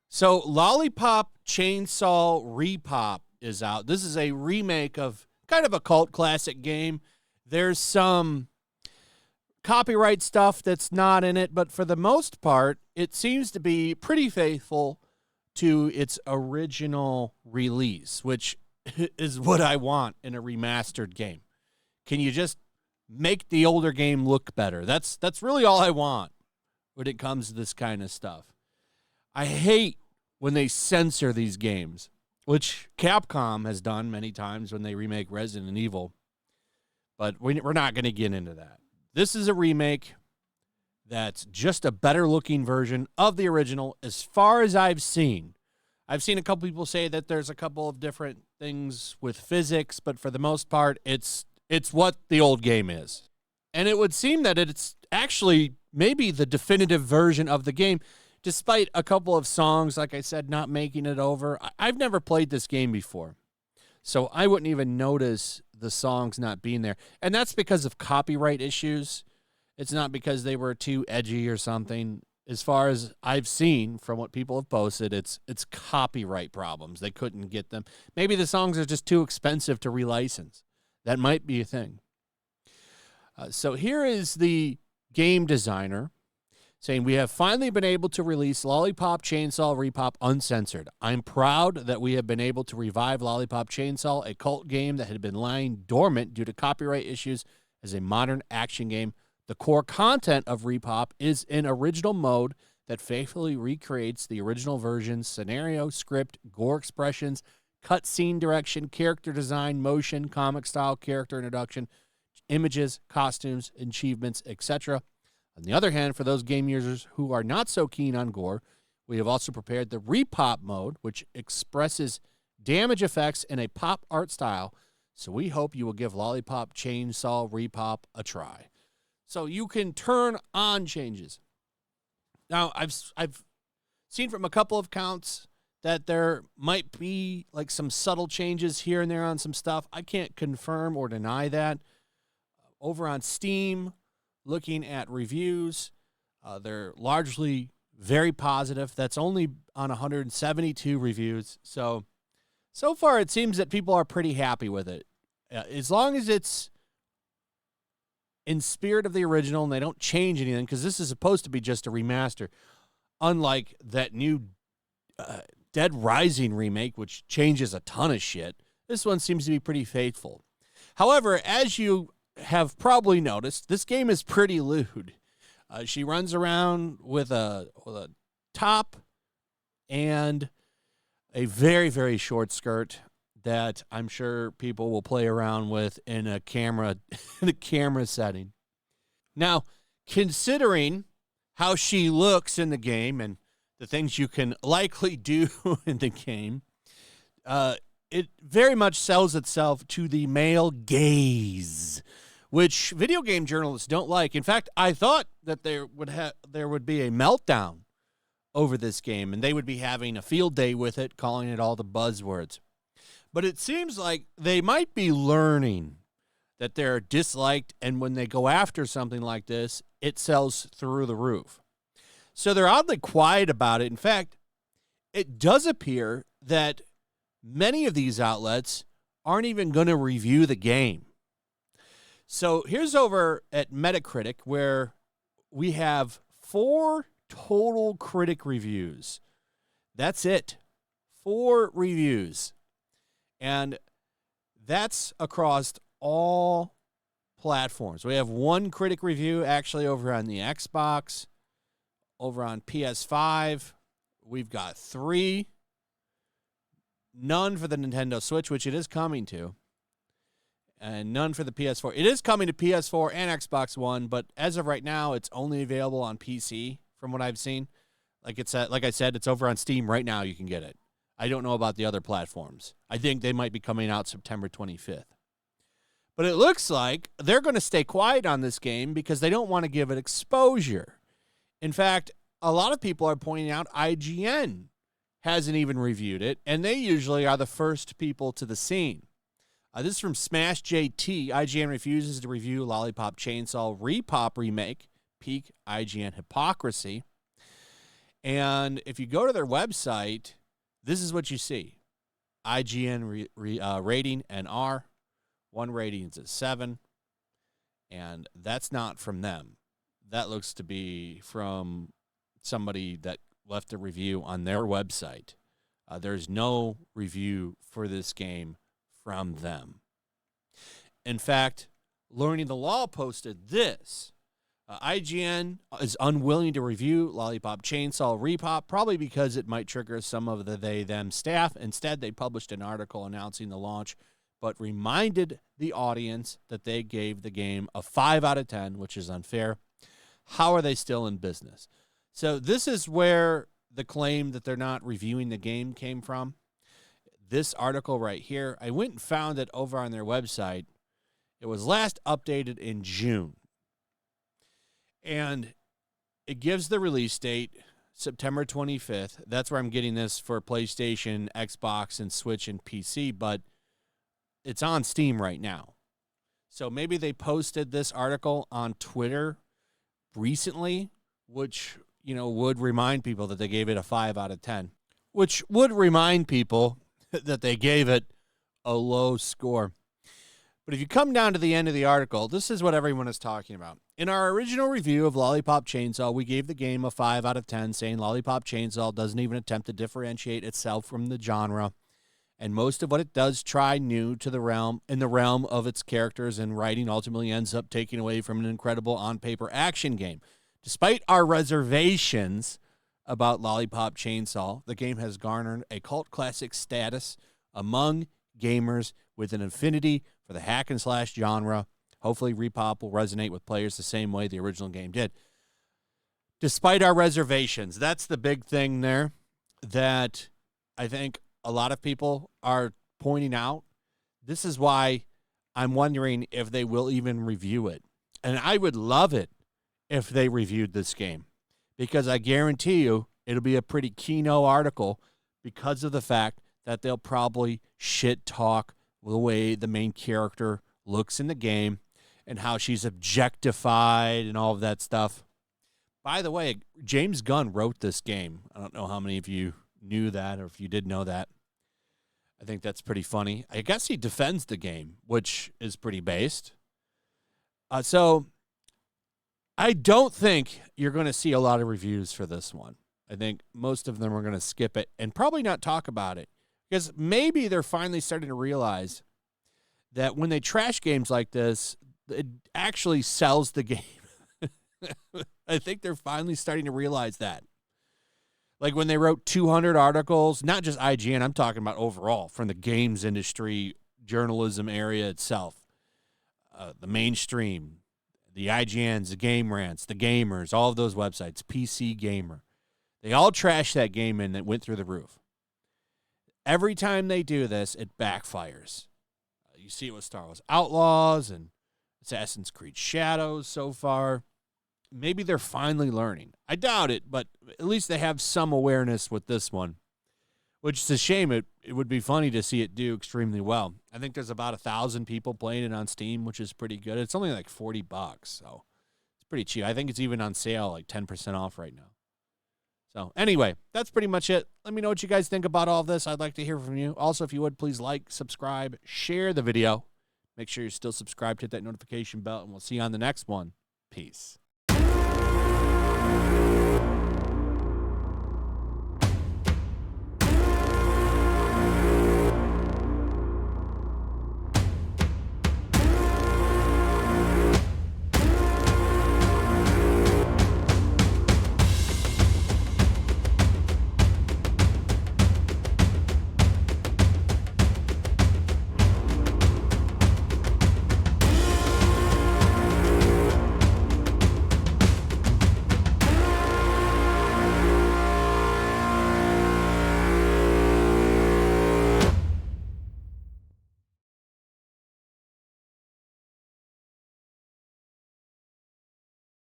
So Lollipop Chainsaw RePop is out. This is a remake of kind of a cult classic game. There's some copyright stuff that's not in it, but for the most part, it seems to be pretty faithful to its original release, which is what I want in a remastered game. Can you just make the older game look better? That's really all I want when it comes to this kind of stuff. I hate when they censor these games, which Capcom has done many times when they remake Resident Evil, but we're not going to get into that. This is a remake that's just a better-looking version of the original as far as I've seen. I've seen a couple people say that there's a couple of different things with physics, but for the most part, it's what the old game is. And it would seem that it's actually maybe the definitive version of the game, despite a couple of songs, like I said, not making it over. I've never played this game before, so I wouldn't even notice the songs not being there. And that's because of copyright issues. It's not because they were too edgy or something. As far as I've seen from what people have posted, it's copyright problems. They couldn't get them. Maybe the songs are just too expensive to relicense. That might be a thing. So here is the game designer saying, "We have finally been able to release Lollipop Chainsaw RePop uncensored. I'm proud that we have been able to revive Lollipop Chainsaw, a cult game that had been lying dormant due to copyright issues, as a modern action game. The core content of RePop is in original mode that faithfully recreates the original version's scenario, script, gore expressions, cutscene direction, character design, motion, comic-style character introduction, images, costumes, achievements, etc. On the other hand, for those game users who are not so keen on gore, we have also prepared the RePop mode, which expresses damage effects in a pop art style, so we hope you will give Lollipop Chainsaw RePop a try." So you can turn on changes. Now, I've seen from a couple of accounts that there might be like some subtle changes here and there on some stuff. I can't confirm or deny that. Over on Steam, looking at reviews, they're largely very positive. That's only on 172 reviews. So far it seems that people are pretty happy with it. As long as it's in spirit of the original and they don't change anything, because this is supposed to be just a remaster, unlike that new Dead Rising remake, which changes a ton of shit. This one seems to be pretty faithful. However, as you have probably noticed, this game is pretty lewd. She runs around with a top and a very, very short skirt that I'm sure people will play around with in a camera setting. Now, considering how she looks in the game and the things you can likely do in the game, it very much sells itself to the male gaze, which video game journalists don't like. In fact, I thought that there would be a meltdown over this game, and they would be having a field day with it, calling it all the buzzwords. But it seems like they might be learning that they're disliked, and when they go after something like this, it sells through the roof. So they're oddly quiet about it. In fact, it does appear that many of these outlets aren't even going to review the game. So here's over at Metacritic, where we have 4 total critic reviews. That's it. 4 reviews. And that's across all platforms. We have 1 critic review actually over on the Xbox, over on PS5. We've got 3. None for the Nintendo Switch, which it is coming to. And none for the PS4. It is coming to PS4 and Xbox One, but as of right now, it's only available on PC from what I've seen. Like I said, it's over on Steam right now. You can get it. I don't know about the other platforms. I think they might be coming out September 25th. But it looks like they're going to stay quiet on this game because they don't want to give it exposure. In fact, a lot of people are pointing out IGN hasn't even reviewed it, and they usually are the first people to the scene. This is from Smash JT. IGN refuses to review Lollipop Chainsaw RePop remake. Peak IGN hypocrisy. And if you go to their website, this is what you see. IGN rating an R. One rating is a 7. And that's not from them. That looks to be from somebody that left a review on their website. There's no review for this game from them. In fact, Learning the Law posted this. IGN is unwilling to review Lollipop Chainsaw RePop, probably because it might trigger some of the they-them staff. Instead, they published an article announcing the launch, but reminded the audience that they gave the game a 5 out of 10, which is unfair. How are they still in business? So this is where the claim that they're not reviewing the game came from. This article right here, I went and found it over on their website. It was last updated in June. And it gives the release date, September 25th. That's where I'm getting this for PlayStation, Xbox, and Switch and PC, but it's on Steam right now. So maybe they posted this article on Twitter recently, which, would remind people that they gave it a 5 out of 10, which would remind people that they gave it a low score. But if you come down to the end of the article, this is what everyone is talking about. In our original review of Lollipop Chainsaw, we gave the game a 5 out of 10, saying Lollipop Chainsaw doesn't even attempt to differentiate itself from the genre, and most of what it does try new to the realm of its characters and writing ultimately ends up taking away from an incredible on-paper action game. Despite our reservations about Lollipop Chainsaw, the game has garnered a cult classic status among gamers with an affinity for the hack-and-slash genre. Hopefully, RePop will resonate with players the same way the original game did. Despite our reservations, that's the big thing there that I think a lot of people are pointing out. This is why I'm wondering if they will even review it. And I would love it if they reviewed this game, because I guarantee you it'll be a pretty keynote article because of the fact that they'll probably shit talk the way the main character looks in the game and how she's objectified and all of that stuff. By the way, James Gunn wrote this game. I don't know how many of you knew that or if you did know that. I think that's pretty funny. I guess he defends the game, which is pretty based. So I don't think you're going to see a lot of reviews for this one. I think most of them are going to skip it and probably not talk about it, because maybe they're finally starting to realize that when they trash games like this, it actually sells the game. I think they're finally starting to realize that. Like when they wrote 200 articles, not just IGN, I'm talking about overall from the games industry, journalism area itself, the mainstream, the IGNs, the Game Rants, the Gamers, all of those websites, PC Gamer. They all trashed that game and it went through the roof. Every time they do this, it backfires. You see it with Star Wars Outlaws and Assassin's Creed Shadows so far. Maybe they're finally learning. I doubt it, but at least they have some awareness with this one, which is a shame. It would be funny to see it do extremely well. I think there's about 1,000 people playing it on Steam, which is pretty good. It's only like $40, so it's pretty cheap. I think it's even on sale, like 10% off right now. So anyway, that's pretty much it. Let me know what you guys think about all of this. I'd like to hear from you. Also, if you would, please like, subscribe, share the video. Make sure you're still subscribed, hit that notification bell, and we'll see you on the next one. Peace.